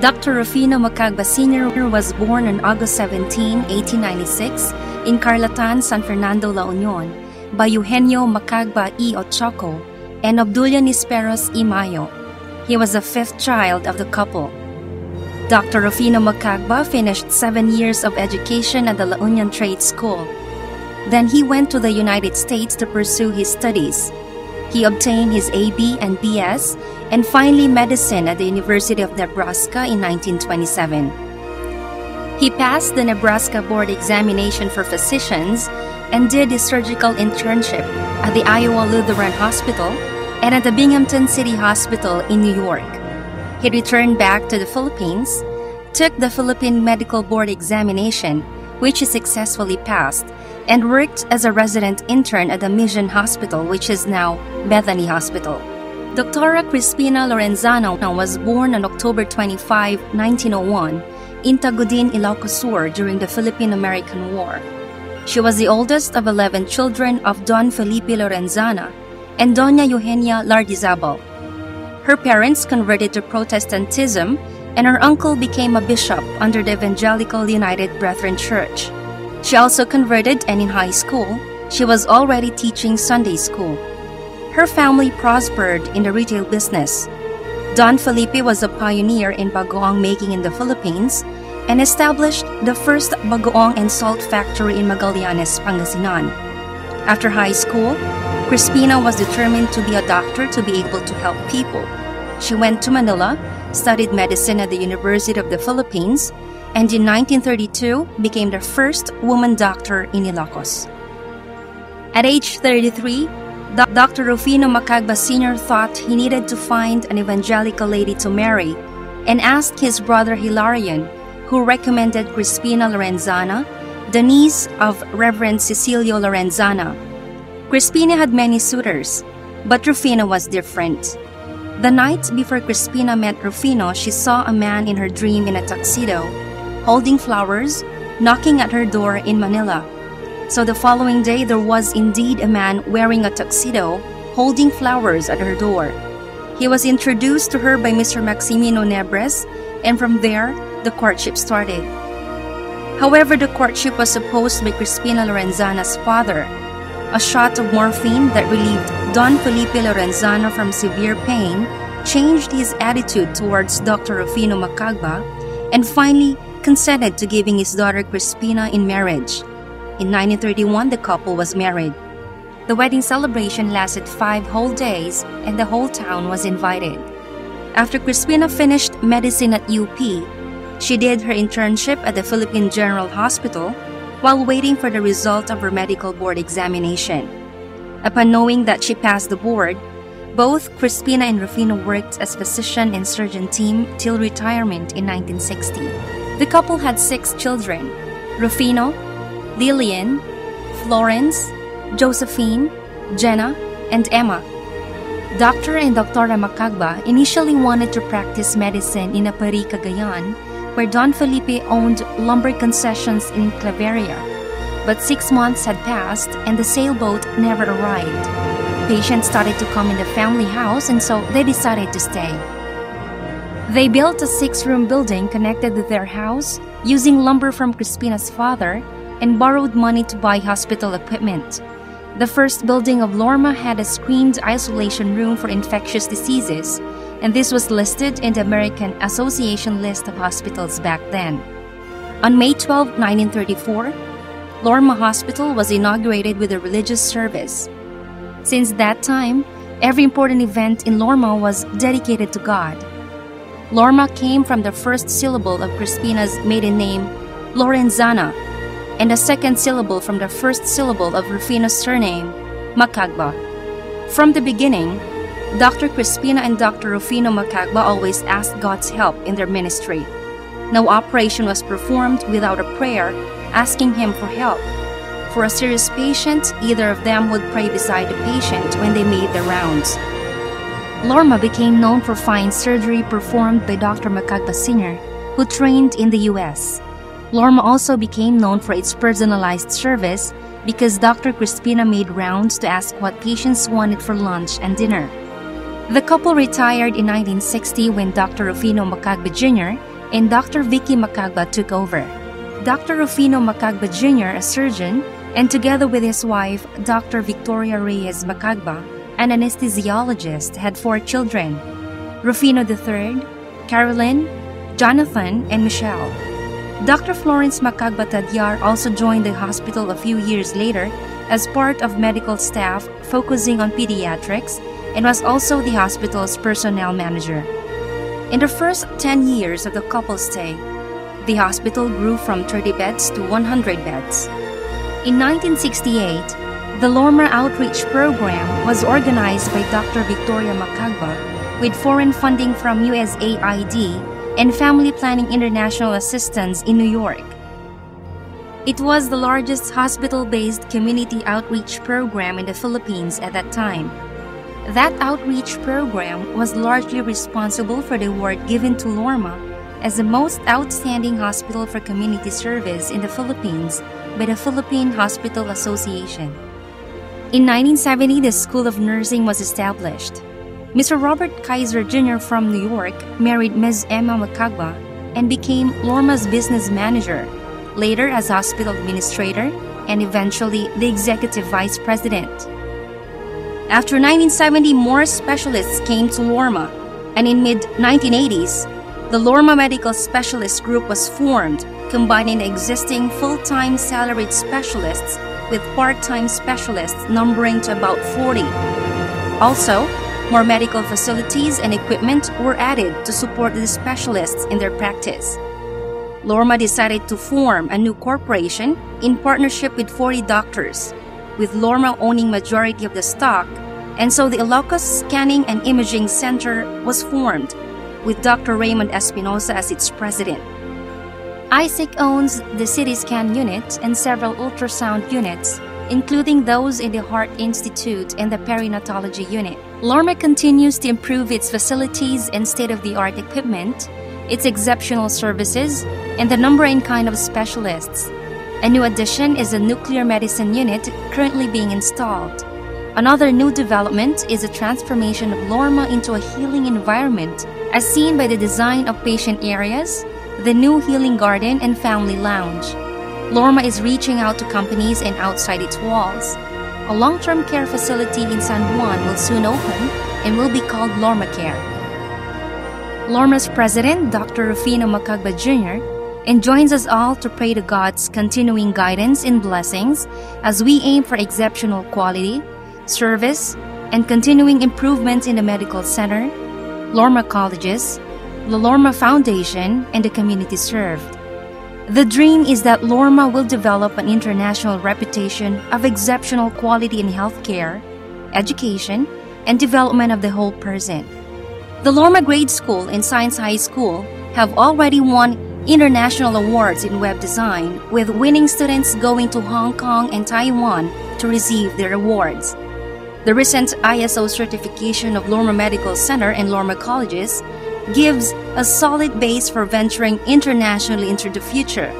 Dr. Rufino Macagba Sr. was born on August 17, 1896 in Carlatan, San Fernando, La Union by Eugenio Macagba y Ochoco and Obdulia Nisperos y Mayo. He was the fifth child of the couple. Dr. Rufino Macagba finished 7 years of education at the La Union Trade School. Then he went to the United States to pursue his studies. He obtained his AB and BS and finally medicine at the University of Nebraska in 1927. He passed the Nebraska Board examination for physicians and did his surgical internship at the Iowa Lutheran Hospital and at the Binghamton City Hospital in New York. He returned back to the Philippines, took the Philippine Medical Board examination, which he successfully passed, and worked as a resident intern at the Mission Hospital, which is now Bethany Hospital. Dr. Crispina Lorenzano was born on October 25, 1901, in Tagudin, Ilocos Sur during the Philippine-American War. She was the oldest of 11 children of Don Felipe Lorenzana and Doña Eugenia Lardizabal. Her parents converted to Protestantism, and her uncle became a bishop under the Evangelical United Brethren Church. She also converted, and in high school, she was already teaching Sunday school. Her family prospered in the retail business. Don Felipe was a pioneer in bagoong making in the Philippines and established the first bagoong and salt factory in Magallanes, Pangasinan. After high school, Crispina was determined to be a doctor to be able to help people. She went to Manila, studied medicine at the University of the Philippines, and in 1932 became the first woman doctor in Ilocos. At age 33, Dr. Rufino Macagba Sr. thought he needed to find an evangelical lady to marry and asked his brother Hilarion, who recommended Crispina Lorenzana, the niece of Reverend Cecilio Lorenzana. Crispina had many suitors, but Rufino was different. The night before Crispina met Rufino, she saw a man in her dream in a tuxedo, holding flowers, knocking at her door in Manila. So the following day, there was indeed a man wearing a tuxedo, holding flowers at her door. He was introduced to her by Mr. Maximino Nebres, and from there, the courtship started. However, the courtship was opposed by Crispina Lorenzana's father. A shot of morphine that relieved Don Felipe Lorenzano from severe pain changed his attitude towards Dr. Rufino Macagba and finally consented to giving his daughter Crispina in marriage. In 1931, the couple was married. The wedding celebration lasted 5 whole days and the whole town was invited. After Crispina finished medicine at UP, she did her internship at the Philippine General Hospital while waiting for the result of her medical board examination. Upon knowing that she passed the board, both Crispina and Rufino worked as physician and surgeon team till retirement in 1960. The couple had 6 children: Rufino, Lillian, Florence, Josephine, Jenna, and Emma. Dr. and Dra. Macagba initially wanted to practice medicine in Apari, Cagayan, where Don Felipe owned lumber concessions in Claveria. But 6 months had passed and the sailboat never arrived. Patients started to come in the family house, and so they decided to stay. They built a 6-room building connected with their house using lumber from Crispina's father and borrowed money to buy hospital equipment. The first building of Lorma had a screened isolation room for infectious diseases, and this was listed in the American Association list of hospitals back then. On May 12, 1934, Lorma Hospital was inaugurated with a religious service. Since that time, every important event in Lorma was dedicated to God. Lorma came from the first syllable of Crispina's maiden name, Lorenzana, and the second syllable from the first syllable of Rufino's surname, Macagba. From the beginning, Dr. Crispina and Dr. Rufino Macagba always asked God's help in their ministry. No operation was performed without a prayer asking Him for help. For a serious patient, either of them would pray beside the patient when they made their rounds. Lorma became known for fine surgery performed by Dr. Macagba Sr., who trained in the U.S. Lorma also became known for its personalized service because Dr. Crispina made rounds to ask what patients wanted for lunch and dinner. The couple retired in 1960 when Dr. Rufino Macagba Jr. and Dr. Vicky Macagba took over. Dr. Rufino Macagba Jr., a surgeon, and together with his wife, Dr. Victoria Reyes Macagba, an anesthesiologist, had 4 children: Rufino III, Carolyn, Jonathan, and Michelle. Dr. Florence Macagba Tadyar also joined the hospital a few years later as part of medical staff focusing on pediatrics and was also the hospital's personnel manager. In the first 10 years of the couple's stay, the hospital grew from 30 beds to 100 beds. In 1968, the Lorma Outreach Program was organized by Dr. Victoria Macagba with foreign funding from USAID and Family Planning International Assistance in New York. It was the largest hospital-based community outreach program in the Philippines at that time. That outreach program was largely responsible for the award given to Lorma as the most outstanding hospital for community service in the Philippines by the Philippine Hospital Association. In 1970, the School of Nursing was established. Mr. Robert Kaiser Jr. from New York married Ms. Emma Macagba and became Lorma's business manager, later as hospital administrator, and eventually the executive vice president. After 1970, more specialists came to Lorma, and in mid-1980s, the Lorma Medical Specialist Group was formed, combining existing full-time salaried specialists with part-time specialists numbering to about 40. Also, more medical facilities and equipment were added to support the specialists in their practice. Lorma decided to form a new corporation in partnership with 40 doctors, with Lorma owning majority of the stock, and so the Ilocos Scanning and Imaging Center was formed, with Dr. Raymond Espinosa as its president. Isaac owns the CT scan unit and several ultrasound units, including those in the Heart Institute and the Perinatology unit. Lorma continues to improve its facilities and state-of-the-art equipment, its exceptional services, and the number and kind of specialists. A new addition is a nuclear medicine unit currently being installed. Another new development is the transformation of Lorma into a healing environment, as seen by the design of patient areas, the new healing garden, and family lounge. Lorma is reaching out to companies and outside its walls. A long-term care facility in San Juan will soon open and will be called Lorma Care. Lorma's president, Dr. Rufino Macagba Jr., enjoins us all to pray to God's continuing guidance and blessings as we aim for exceptional quality, service, and continuing improvements in the medical center, Lorma colleges, the Lorma Foundation, and the community served. The dream is that Lorma will develop an international reputation of exceptional quality in healthcare, education, and development of the whole person. The Lorma Grade School and Science High School have already won international awards in web design, with winning students going to Hong Kong and Taiwan to receive their awards. The recent ISO certification of Lorma Medical Center and Lorma Colleges gives a solid base for venturing internationally into the future.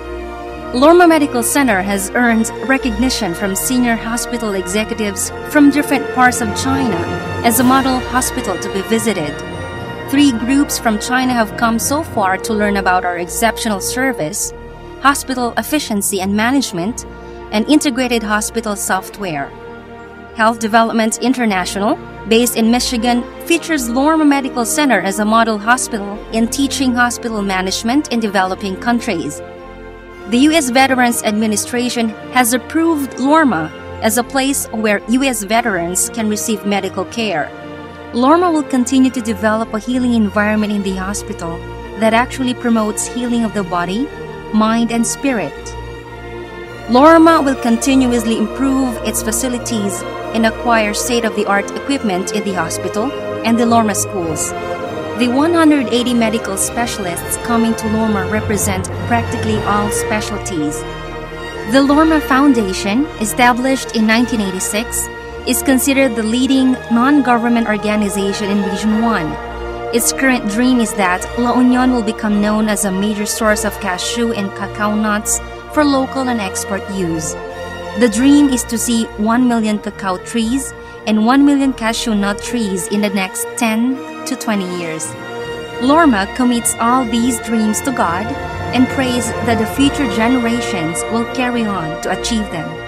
Lorma Medical Center has earned recognition from senior hospital executives from different parts of China as a model hospital to be visited. 3 groups from China have come so far to learn about our exceptional service, hospital efficiency and management, and integrated hospital software. Health Development International, based in Michigan, features Lorma Medical Center as a model hospital in teaching hospital management in developing countries. The U.S. Veterans Administration has approved Lorma as a place where U.S. veterans can receive medical care. Lorma will continue to develop a healing environment in the hospital that actually promotes healing of the body, mind, and spirit. Lorma will continuously improve its facilities and acquire state-of-the-art equipment in the hospital and the Lorma schools. The 180 medical specialists coming to Lorma represent practically all specialties. The Lorma Foundation, established in 1986, is considered the leading non-government organization in Region 1. Its current dream is that La Union will become known as a major source of cashew and cacao nuts for local and export use. The dream is to see 1 million cacao trees and 1 million cashew nut trees in the next 10 to 20 years. Lorma commits all these dreams to God and prays that the future generations will carry on to achieve them.